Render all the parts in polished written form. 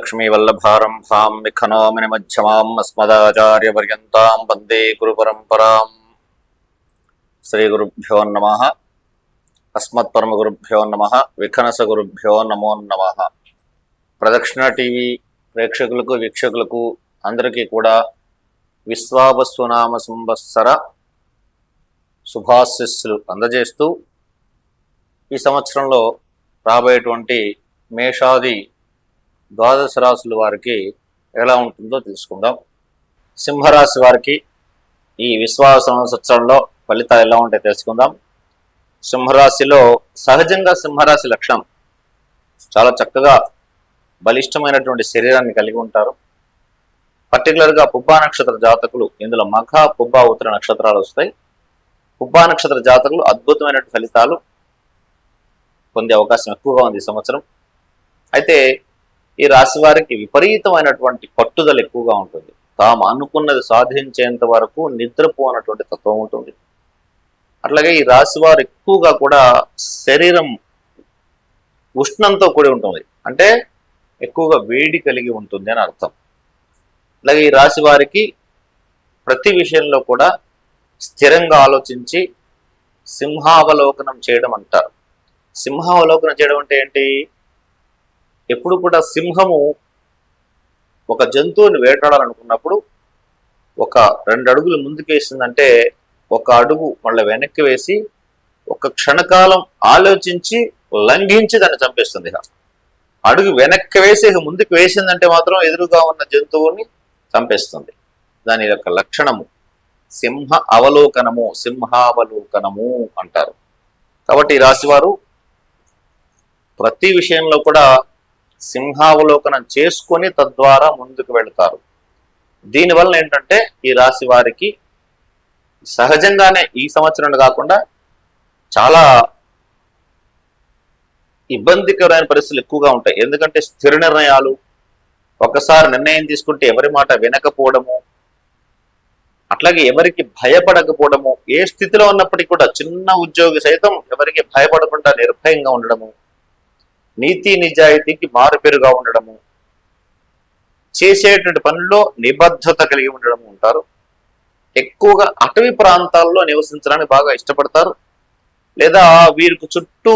లక్ష్మీవల్లభారంభాం విఖనోమినిమధ్యమాం అస్మదాచార్యపర్యంతాం వందే గురుపరంపరాం. శ్రీగురుభ్యో నమః. అస్మత్పరమగురుభ్యో నమః. విఖనసగురుభ్యో నమో నమః. ప్రదక్షిణ టీవీ ప్రేక్షకులకు వీక్షకులకు అందరికీ కూడా విశ్వావసునామ సంవత్సర శుభాశిస్సులు అందజేస్తూ ఈ సంవత్సరంలో రాబోయేటువంటి మేషాది ద్వాదశ రాశుల వారికి ఎలా ఉంటుందో తెలుసుకుందాం. సింహరాశి వారికి ఈ విశ్వాస సంవత్సరంలో ఫలితాలు ఎలా ఉంటాయో తెలుసుకుందాం. సింహరాశిలో సహజంగా సింహరాశి లక్షణం చాలా చక్కగా బలిష్టమైనటువంటి శరీరాన్ని కలిగి ఉంటారు. పర్టికులర్గా పుబ్బా నక్షత్ర జాతకులు, ఇందులో మఖ పుబ్బా ఉత్తర నక్షత్రాలు వస్తాయి. పుబ్బా నక్షత్ర జాతకులు అద్భుతమైనటువంటి ఫలితాలు పొందే అవకాశం ఎక్కువగా ఉంది ఈ సంవత్సరం. అయితే ఈ రాశి వారికి విపరీతమైనటువంటి పట్టుదల ఎక్కువగా ఉంటుంది. తాము అనుకున్నది సాధించేంత వరకు నిద్రపోనటువంటి తత్వం ఉంటుంది. అట్లాగే ఈ రాశి వారు ఎక్కువగా కూడా శరీరం ఉష్ణంతో కూడి ఉంటుంది, అంటే ఎక్కువగా వేడి కలిగి ఉంటుంది అని అర్థం. అలాగే ఈ రాశి వారికి ప్రతి విషయంలో కూడా స్థిరంగా ఆలోచించి సింహావలోకనం చేయడం అంటారు. సింహావలోకనం చేయడం అంటే ఏంటి? ఎప్పుడు కూడా సింహము ఒక జంతువుని వేటాడాలనుకున్నప్పుడు ఒక 2 అడుగులు ముందుకు వేసిందంటే ఒక అడుగు మళ్ళీ వెనక్కి వేసి ఒక క్షణకాలం ఆలోచించి లంఘించి దాన్ని చంపేస్తుంది. అడుగు వెనక్కి వేసి ముందుకు వేసిందంటే మాత్రం ఎదురుగా ఉన్న జంతువుని చంపేస్తుంది. దాని యొక్క లక్షణము సింహ అవలోకనము, సింహావలోకనము అంటారు. కాబట్టి ఈ రాశివారు ప్రతి విషయంలో కూడా సింహావలోకనం చేసుకొని తద్వారా ముందుకు వెళతారు. దీనివల్ల ఏంటంటే ఈ రాశి వారికి సహజంగానే ఈ సంవత్సరం కాకుండా చాలా ఇబ్బందికరమైన పరిస్థితులు ఎక్కువగా ఉంటాయి. ఎందుకంటే స్థిర నిర్ణయాలు, ఒకసారి నిర్ణయం తీసుకుంటే ఎవరి మాట వినకపోవడము, అట్లాగే ఎవరికి భయపడకపోవడము, ఏ స్థితిలో ఉన్నప్పటికీ కూడా చిన్న ఉద్యోగి సైతం ఎవరికి భయపడకుండా నిర్భయంగా ఉండడము, నీతి నిజాయితీకి మారుపేరుగా ఉండడము, చేసేటువంటి పనుల్లో నిబద్ధత కలిగి ఉండడము ఉంటారు. ఎక్కువగా అటవీ ప్రాంతాల్లో నివసించడానికి బాగా ఇష్టపడతారు. లేదా వీరికి చుట్టూ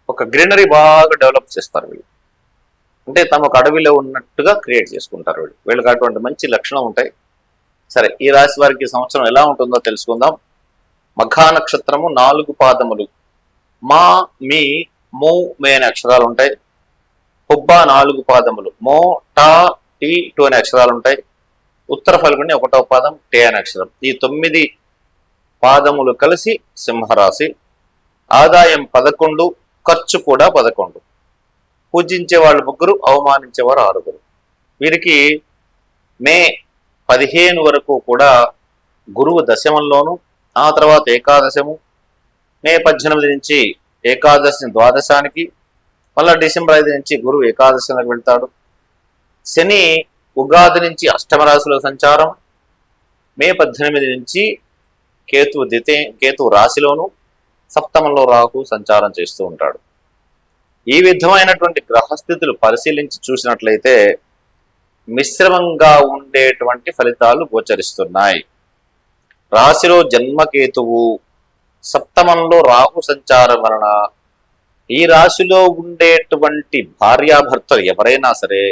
ఒక గ్రీనరీ బాగా డెవలప్ చేస్తారు. వీళ్ళు అంటే తమకు అడవిలో ఉన్నట్టుగా క్రియేట్ చేసుకుంటారు. వీళ్ళకి అటువంటి మంచి లక్షణం ఉంటాయి. సరే, ఈ రాశి వారికి సంవత్సరం ఎలా ఉంటుందో తెలుసుకుందాం. మఘా నక్షత్రము 4 పాదములు, మా మీ మో మే అనే అక్షరాలు ఉంటాయి. పుబ్బా 4 పాదములు, మో టా టీ టు అనే అక్షరాలు ఉంటాయి. ఉత్తర ఫల్గుని 1వ పాదం టే అనే అక్షరం. ఈ 9 పాదములు కలిసి సింహరాశి. ఆదాయం 11, ఖర్చు కూడా 11. పూజించే వాళ్ళు 3, అవమానించేవారు 6. వీరికి మే 15 వరకు కూడా గురువు దశమంలోను, ఆ తర్వాత ఏకాదశము, మే 18 నుంచి ఏకాదశి ద్వాదశానికి, మళ్ళా డిసెంబర్ 5 నుంచి గురువు ఏకాదశిలోకి వెళ్తాడు. శని ఉగాది నుంచి అష్టమ రాశిలో సంచారం, మే 18 నుంచి కేతు రాశిలోను, సప్తమంలో రాహు సంచారం చేస్తూ ఉంటాడు. ఈ విధమైనటువంటి గ్రహస్థితులు పరిశీలించి చూసినట్లయితే మిశ్రమంగా ఉండేటువంటి ఫలితాలు గోచరిస్తున్నాయి. రాశిలో జన్మకేతువు, సప్తమంలో రాహు సంచారం వలన ఈ రాశిలో ఉండేటువంటి భార్యాభర్తలు ఎవరైనా సరే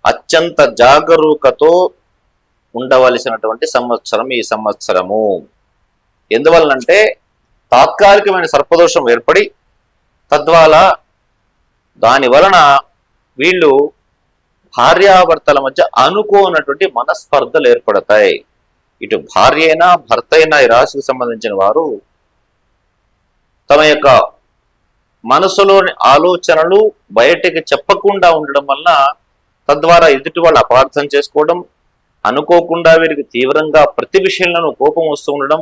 అత్యంత జాగరూకతో ఉండవలసినటువంటి సంవత్సరం ఈ సంవత్సరము. ఎందువలనంటే తాత్కాలికమైన సర్పదోషం ఏర్పడి తద్వారా దాని వలన వీళ్ళు భార్యాభర్తల మధ్య అనుకోనటువంటి మనస్పర్ధలు ఏర్పడతాయి. ఇటు భార్య అయినా భర్త అయినా ఈ రాశికి సంబంధించిన వారు తమ యొక్క మనసులోని ఆలోచనలు బయటికి చెప్పకుండా ఉండడం వల్ల తద్వారా ఎదుటి వాళ్ళు అపార్థం చేసుకోవడం, అనుకోకుండా వీరికి తీవ్రంగా ప్రతి విషయంలోనూ కోపం వస్తూ ఉండడం,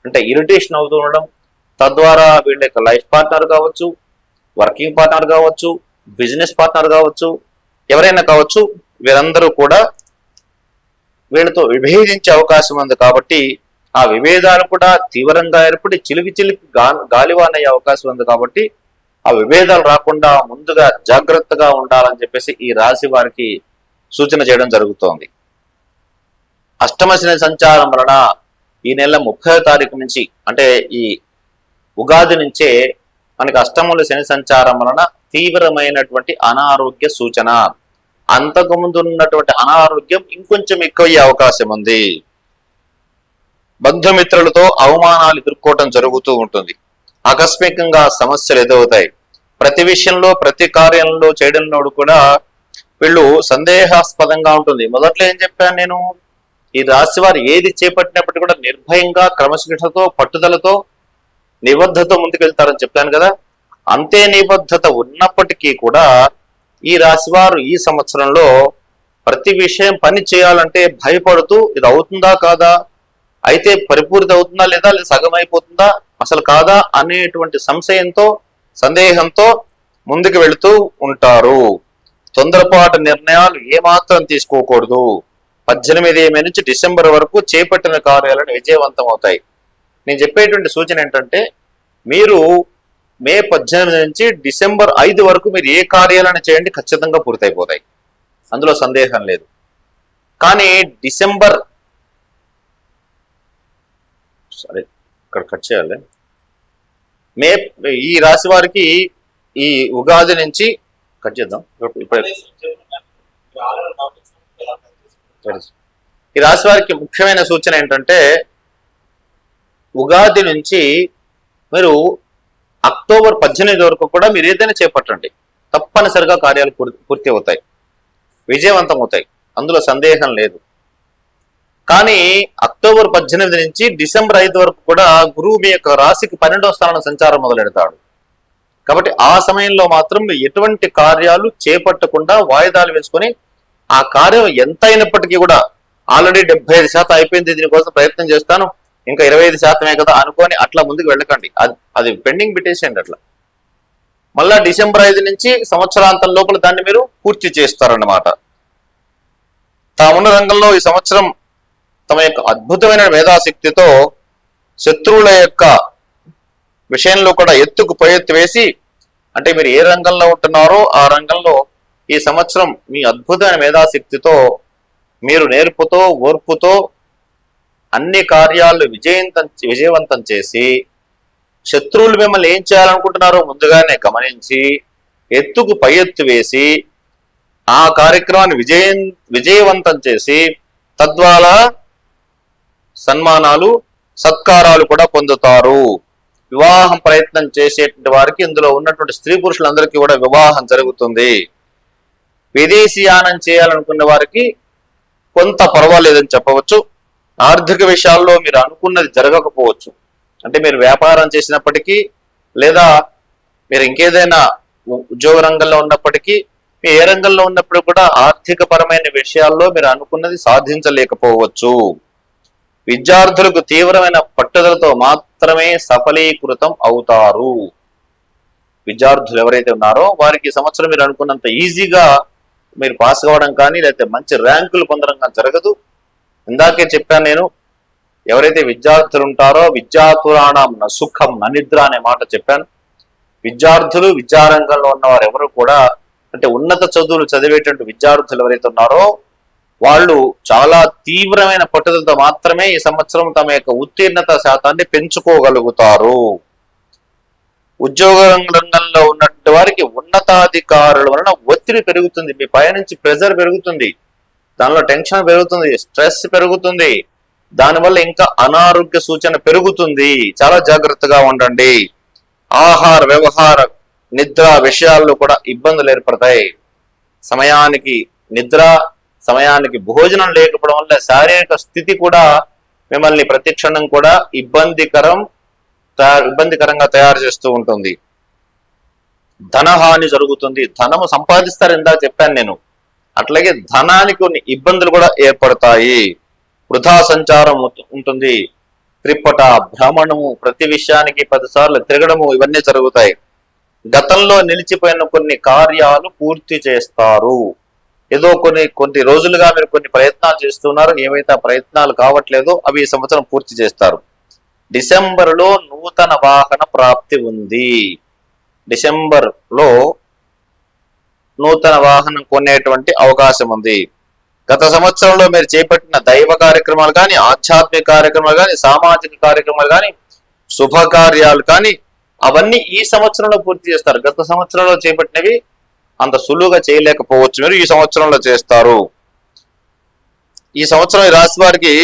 అంటే ఇరిటేషన్ అవుతూ ఉండడం, తద్వారా వీళ్ళ యొక్క లైఫ్ పార్ట్నర్ కావచ్చు, వర్కింగ్ పార్ట్నర్ కావచ్చు, బిజినెస్ పార్ట్నర్ కావచ్చు, ఎవరైనా కావచ్చు, వీరందరూ కూడా వీళ్ళతో విభేదించే అవకాశం ఉంది. కాబట్టి ఆ విభేదాలు కూడా తీవ్రంగా ఏర్పడి చిలికి గాలివానయ్యే అవకాశం ఉంది. కాబట్టి ఆ విభేదాలు రాకుండా ముందుగా జాగ్రత్తగా ఉండాలని చెప్పేసి ఈ రాశి వారికి సూచన చేయడం జరుగుతోంది. అష్టమ శని సంచారం వలన ఈ నెల 30వ తారీఖు నుంచి అంటే ఈ ఉగాది నుంచే మనకి అష్టముల శని సంచారం వలన తీవ్రమైనటువంటి అనారోగ్య సూచన. అంతకుముందు ఉన్నటువంటి అనారోగ్యం ఇంకొంచెం ఎక్కువయ్యే అవకాశం ఉంది. బంధుమిత్రులతో అవమానాలు ఎదుర్కోవటం జరుగుతూ ఉంటుంది. ఆకస్మికంగా సమస్యలు ఎదురవుతాయి. ప్రతి విషయంలో ప్రతి కార్యంలో చేయడంలో కూడా వీళ్ళు సందేహాస్పదంగా ఉంటుంది. మొదట్లో ఏం చెప్పాను నేను, ఈ రాశి వారు ఏది చేపట్టినప్పటికీ కూడా నిర్భయంగా క్రమశిక్షణతో పట్టుదలతో నిబద్ధత ముందుకు వెళ్తారని చెప్పాను కదా. అంతే నిబద్ధత ఉన్నప్పటికీ కూడా ఈ రాశి వారు ఈ సంవత్సరంలో ప్రతి విషయం పని చేయాలంటే భయపడుతూ ఇది అవుతుందా కాదా, అయితే పరిపూర్తి అవుతుందా లేదా సగం అయిపోతుందా అసలు కాదా అనేటువంటి సంశయంతో సందేహంతో ముందుకు వెళుతూ ఉంటారు. తొందరపాటు నిర్ణయాలు ఏమాత్రం తీసుకోకూడదు. 18 మే నుంచి డిసెంబర్ వరకు చేపట్టిన కార్యాలను విజయవంతం అవుతాయి. నేను చెప్పేటువంటి సూచన ఏంటంటే, మీరు మే 18 నుంచి డిసెంబర్ 5 వరకు మీరు ఏ కార్యాలను చేయండి ఖచ్చితంగా పూర్తయిపోతాయి, అందులో సందేహం లేదు. కానీ డిసెంబర్ సరే ఇక్కడ కట్ చేయాలి. ఈ రాశి వారికి ఈ ఉగాది నుంచి కట్ చేద్దాం. ఈ రాశి వారికి ముఖ్యమైన సూచన ఏంటంటే, ఉగాది నుంచి మీరు అక్టోబర్ 18 వరకు కూడా మీరు ఏదైనా చేపట్టండి, తప్పనిసరిగా కార్యాలు పూర్తి అవుతాయి, విజయవంతం అవుతాయి, అందులో సందేహం లేదు. కానీ అక్టోబర్ 18 నుంచి డిసెంబర్ 5 వరకు కూడా గురువు మీ యొక్క రాశికి 12వ స్థానం సంచారం మొదలెడతాడు. కాబట్టి ఆ సమయంలో మాత్రం ఎటువంటి కార్యాలు చేపట్టకుండా వాయిదాలు వేసుకొని ఆ కార్యం ఎంత అయినప్పటికీ కూడా ఆల్రెడీ 75% అయిపోయింది, దీనికోసం ప్రయత్నం చేస్తాను, ఇంకా 25% కదా అనుకొని అట్లా ముందుకు వెళ్ళకండి. అది పెండింగ్ పెట్టేసేయండి. అట్లా మళ్ళా డిసెంబర్ 5 నుంచి సంవత్సరాంతం లోపల దాన్ని మీరు పూర్తి చేస్తారన్నమాట. తామున్న రంగంలో ఈ సంవత్సరం తమ యొక్క అద్భుతమైన మేధాశక్తితో శత్రువుల యొక్క విషయంలో కూడా ఎత్తుకు పైఎత్తు వేసి, అంటే మీరు ఏ రంగంలో ఉంటున్నారో ఆ రంగంలో ఈ సంవత్సరం మీ అద్భుతమైన మేధాశక్తితో మీరు నేర్పుతో ఓర్పుతో అన్ని కార్యాలు విజయవంతం చేసి శత్రువులు మిమ్మల్ని ఏం చేయాలనుకుంటున్నారో ముందుగానే గమనించి ఎత్తుకు పై ఎత్తు వేసి ఆ కార్యక్రమాన్ని విజయవంతం చేసి తద్వారా సన్మానాలు సత్కారాలు కూడా పొందుతారు. వివాహం ప్రయత్నం చేసేటువంటి వారికి ఇందులో ఉన్నటువంటి స్త్రీ పురుషులందరికీ కూడా వివాహం జరుగుతుంది. విదేశీయానం చేయాలనుకున్న వారికి కొంత పర్వాలేదని చెప్పవచ్చు. ఆర్థిక విషయాల్లో మీరు అనుకున్నది జరగకపోవచ్చు. అంటే మీరు వ్యాపారం చేసినప్పటికీ లేదా మీరు ఇంకేదైనా ఉద్యోగ రంగంలో ఉన్నప్పటికీ మీ ఏ రంగంలో ఉన్నప్పుడు కూడా ఆర్థిక పరమైన విషయాల్లో మీరు అనుకున్నది సాధించలేకపోవచ్చు. విద్యార్థులకు తీవ్రమైన పట్టుదలతో మాత్రమే సఫలీకృతం అవుతారు. విద్యార్థులు ఎవరైతే ఉన్నారో వారికి సంవత్సరం మీరు అనుకున్నంత ఈజీగా మీరు పాస్ కావడం కానీ లేకపోతే మంచి ర్యాంకులు పొందడం కానీ జరగదు. ఇందాకే చెప్పాను నేను, ఎవరైతే విద్యార్థులు ఉంటారో విద్యాతురాణం న సుఖం న నిద్ర అనే మాట చెప్పాను. విద్యార్థులు విద్యారంగంలో ఉన్నవారు ఎవరు కూడా, అంటే ఉన్నత చదువులు చదివేటువంటి విద్యార్థులు ఎవరైతే ఉన్నారో వాళ్ళు చాలా తీవ్రమైన పట్టుదలతో మాత్రమే ఈ సంవత్సరం తమ యొక్క ఉత్తీర్ణత శాతాన్ని పెంచుకోగలుగుతారు. ఉద్యోగ రంగంలో ఉన్నటువంటి వారికి ఉన్నతాధికారుల వలన ఒత్తిడి పెరుగుతుంది, మీ పైనుంచి ప్రెజర్ పెరుగుతుంది, దానిలో టెన్షన్ పెరుగుతుంది, స్ట్రెస్ పెరుగుతుంది, దానివల్ల ఇంకా అనారోగ్య సూచన పెరుగుతుంది. చాలా జాగ్రత్తగా ఉండండి. ఆహార వ్యవహార నిద్ర విషయాల్లో కూడా ఇబ్బందులు ఏర్పడతాయి. సమయానికి నిద్ర సమయానికి భోజనం లేకపోవడం వల్ల శారీరక స్థితి కూడా మిమ్మల్ని ప్రతిక్షణం కూడా ఇబ్బందికరంగా తయారు చేస్తూ ఉంటుంది. ధనహాని జరుగుతుంది, ధనము సంపాదిస్తారు ఇందాక చెప్పాను నేను. అట్లాగే ధనానికి కొన్ని ఇబ్బందులు కూడా ఏర్పడతాయి. వృధా సంచారం ఉంటుంది, త్రిప్పట భ్రమణము, ప్రతి విషయానికి 10 సార్లు తిరగడము, ఇవన్నీ జరుగుతాయి. గతంలో నిలిచిపోయిన కొన్ని కార్యాలు పూర్తి చేస్తారు. ఏదో కొన్ని రోజులుగా మీరు కొన్ని ప్రయత్నాలు చేస్తున్నారు, ఏవైతే ఆ ప్రయత్నాలు కావట్లేదో అవి ఈ సంవత్సరం పూర్తి చేస్తారు. డిసెంబర్లో నూతన వాహన ప్రాప్తి ఉంది. డిసెంబర్లో నూతన వాహనం కొనేటువంటి అవకాశం ఉంది. గత సంవత్సరంలో మీరు చేపట్టిన దైవ కార్యక్రమాలు కానీ, ఆధ్యాత్మిక కార్యక్రమాలు కానీ, సామాజిక కార్యక్రమాలు కానీ, శుభకార్యాలు కానీ అవన్నీ ఈ సంవత్సరంలో పూర్తి చేస్తారు. గత సంవత్సరంలో చేపట్టినవి అంత సులువుగా చేయలేకపోవచ్చు, మీరు ఈ సంవత్సరంలో చేస్తారు. ఈ సంవత్సరం ఈ రాశి వారికి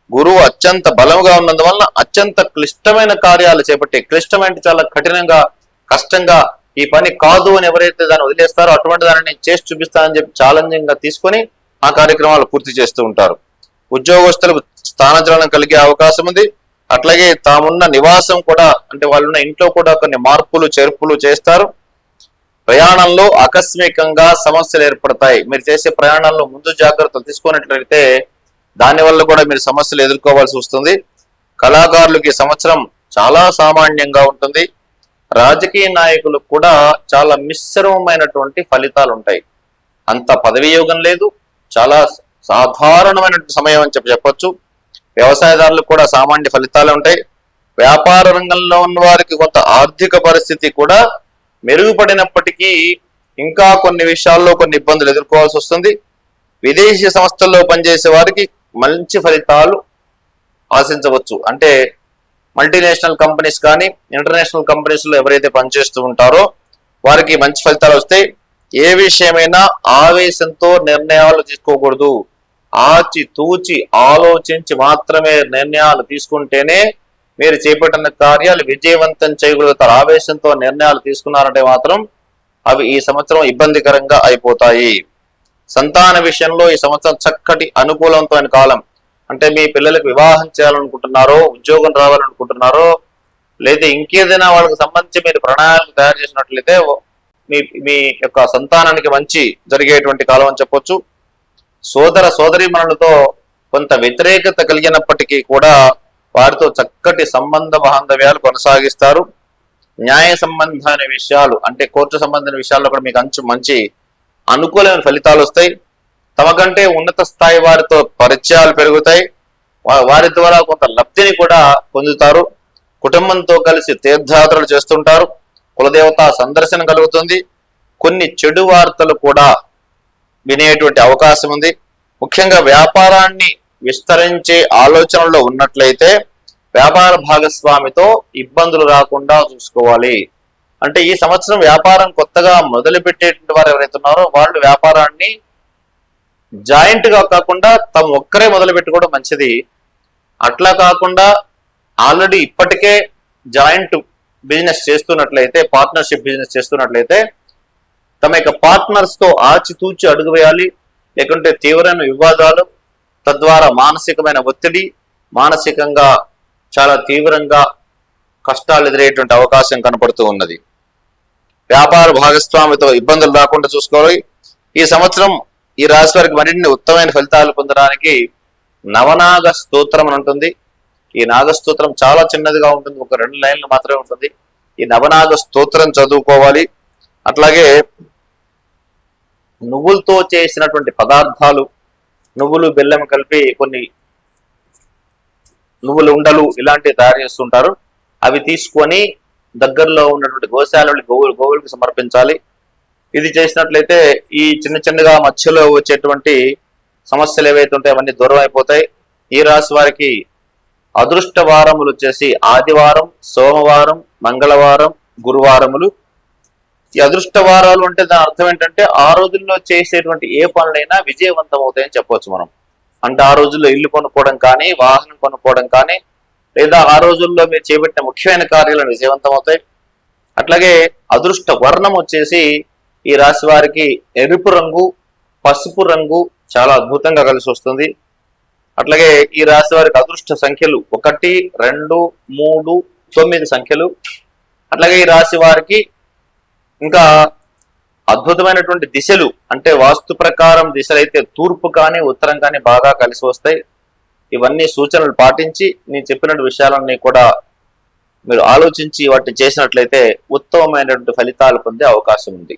గురువు అత్యంత బలంగా ఉన్నందువలన అత్యంత క్లిష్టమైన కార్యాలు చేపట్టి, క్లిష్టమైన చాలా కఠినంగా, కష్టంగా ఈ పని కాదు అని ఎవరైతే దాన్ని వదిలేస్తారో అటువంటి దాన్ని నేను చేసి చూపిస్తానని చెప్పి ఛాలెంజింగ్ గా తీసుకొని ఆ కార్యక్రమాలు పూర్తి చేస్తూ ఉంటారు. ఉద్యోగస్తులకు స్థానచలనం కలిగే అవకాశం ఉంది. అట్లాగే తామున్న నివాసం కూడా, అంటే వాళ్ళున్న ఇంట్లో కూడా కొన్ని మార్పులు చేర్పులు చేస్తారు. ప్రయాణంలో ఆకస్మికంగా సమస్యలు ఏర్పడతాయి. మీరు చేసే ప్రయాణంలో ముందు జాగ్రత్తలు తీసుకున్నట్లయితే దానివల్ల కూడా మీరు సమస్యలు ఎదుర్కోవాల్సి వస్తుంది. కళాకారులకి ఈ సంవత్సరం చాలా సామాన్యంగా ఉంటుంది. రాజకీయ నాయకులకు కూడా చాలా మిశ్రమమైనటువంటి ఫలితాలు ఉంటాయి. అంత పదవి యోగం లేదు, చాలా సాధారణమైన సమయం అని చెప్పొచ్చు. వ్యవసాయదారులకు కూడా సామాన్య ఫలితాలు ఉంటాయి. వ్యాపార రంగంలో ఉన్న వారికి కొంత ఆర్థిక పరిస్థితి కూడా మెరుగుపడినప్పటికీ ఇంకా కొన్ని విషయాల్లో కొన్ని ఇబ్బందులు ఎదుర్కోవాల్సి వస్తుంది. విదేశీ సంస్థల్లో పనిచేసే వారికి మంచి ఫలితాలు ఆశించవచ్చు. అంటే మల్టీనేషనల్ కంపెనీస్ కానీ, ఇంటర్నేషనల్ కంపెనీస్ లో ఎవరైతే పనిచేస్తూ ఉంటారో వారికి మంచి ఫలితాలు వస్తాయి. ఏ విషయమైనా ఆవేశంతో నిర్ణయాలు తీసుకోకూడదు. ఆచి తూచి ఆలోచించి మాత్రమే నిర్ణయాలు తీసుకుంటేనే మీరు చేపట్టిన కార్యాలు విజయవంతం చేయగలుగుతారు. ఆవేశంతో నిర్ణయాలు తీసుకున్నారంటే మాత్రం అవి ఈ సంవత్సరం ఇబ్బందికరంగా అయిపోతాయి. సంతాన విషయంలో ఈ సంవత్సరం చక్కటి అనుకూలవంతమైన కాలం. అంటే మీ పిల్లలకు వివాహం చేయాలనుకుంటున్నారో, ఉద్యోగం రావాలనుకుంటున్నారో, లేదా ఇంకేదైనా వాళ్ళకి సంబంధించి మీరు ప్రణాళికలు తయారు చేసినట్లయితే మీ యొక్క సంతానానికి మంచి జరిగేటువంటి కాలం అని చెప్పొచ్చు. సోదర సోదరీమణులతో కొంత వ్యతిరేకత కలిగినప్పటికీ కూడా వారితో చక్కటి సంబంధ బాంధవ్యాలు కొనసాగిస్తారు. న్యాయ సంబంధమైన విషయాలు, అంటే కోర్టు సంబంధించిన విషయాల్లో కూడా మీకు మంచి అనుకూలమైన ఫలితాలు వస్తాయి. తమకంటే ఉన్నత స్థాయి వారితో పరిచయాలు పెరుగుతాయి. వారి ద్వారా కొంత లబ్ధిని కూడా పొందుతారు. కుటుంబంతో కలిసి తీర్థయాత్రలు చేస్తుంటారు. కులదేవత సందర్శన కలుగుతుంది. కొన్ని చెడు వార్తలు కూడా వినేటువంటి అవకాశం ఉంది. ముఖ్యంగా వ్యాపారాన్ని విస్తరించే ఆలోచనలో ఉన్నట్లయితే వ్యాపార భాగస్వామితో ఇబ్బందులు రాకుండా చూసుకోవాలి. అంటే ఈ సంవత్సరం వ్యాపారం కొత్తగా మొదలు పెట్టేటువంటి వారు ఎవరైతే ఉన్నారో వాళ్ళు వ్యాపారాన్ని జాయింట్ గా కాకుండా తమ ఒక్కరే మొదలు పెట్టుకోవడం మంచిది. అట్లా కాకుండా ఆల్రెడీ ఇప్పటికే జాయింట్ బిజినెస్ చేస్తున్నట్లయితే, పార్ట్నర్షిప్ బిజినెస్ చేస్తున్నట్లయితే తమ యొక్క పార్ట్నర్స్ తో ఆచితూచి అడుగు వేయాలి. లేకుంటే తీవ్రమైన వివాదాలు, తద్వారా మానసికమైన ఒత్తిడి, మానసికంగా చాలా తీవ్రంగా కష్టాలు ఎదురయ్యేటువంటి అవకాశం కనపడుతూ ఉన్నది. వ్యాపార భాగస్వామితో ఇబ్బందులు రాకుండా చూసుకోవాలి. ఈ సంవత్సరం ఈ రాశి వారికి మరిన్ని ఉత్తమమైన ఫలితాలు పొందడానికి నవనాగ స్తోత్రం అని ఉంటుంది. ఈ నాగస్తోత్రం చాలా చిన్నదిగా ఉంటుంది, ఒక 2 లైన్లు మాత్రమే ఉంటుంది. ఈ నవనాగ స్తోత్రం చదువుకోవాలి. అట్లాగే నువ్వులతో చేసినటువంటి పదార్థాలు, నువ్వులు బెల్లం కలిపి కొన్ని నువ్వులు ఉండలు ఇలాంటివి తయారు చేస్తుంటారు. అవి తీసుకొని దగ్గరలో ఉన్నటువంటి గోశాలని గోవులకు సమర్పించాలి. ఇది చేసినట్లయితే ఈ చిన్నగా మధ్యలో వచ్చేటువంటి సమస్యలు ఏవైతే ఉంటాయో అవన్నీ దూరం అయిపోతాయి. ఈ రాశి వారికి అదృష్ట వారములు వచ్చేసి ఆదివారం, సోమవారం, మంగళవారం, గురువారములు. ఈ అదృష్ట వారాలు అంటే దాని అర్థం ఏంటంటే ఆ రోజుల్లో చేసేటువంటి ఏ పనులైనా విజయవంతం అవుతాయని చెప్పవచ్చు మనం. అంటే ఆ రోజుల్లో ఇల్లు కొనుక్కోవడం కానీ, వాహనం కొనుక్కోవడం కానీ, లేదా ఆ రోజుల్లో మీరు చేపట్టిన ముఖ్యమైన కార్యాలను విజయవంతం అవుతాయి. అట్లాగే అదృష్ట వర్ణం వచ్చేసి ఈ రాశి వారికి ఎరుపు రంగు, పసుపు రంగు చాలా అద్భుతంగా కలిసి వస్తుంది. అట్లాగే ఈ రాశి వారికి అదృష్ట సంఖ్యలు 1, 2, 3, 9 సంఖ్యలు. అట్లాగే ఈ రాశి వారికి ఇంకా అద్భుతమైనటువంటి దిశలు, అంటే వాస్తు ప్రకారం దిశలు అయితే తూర్పు కానీ, ఉత్తరం కానీ బాగా కలిసి వస్తాయి. ఇవన్నీ సూచనలు పాటించి నేను చెప్పిన విషయాలన్నీ కూడా మీరు ఆలోచించి వాటిని చేసినట్లయితే ఉత్తమమైనటువంటి ఫలితాలు పొందే అవకాశం ఉంది.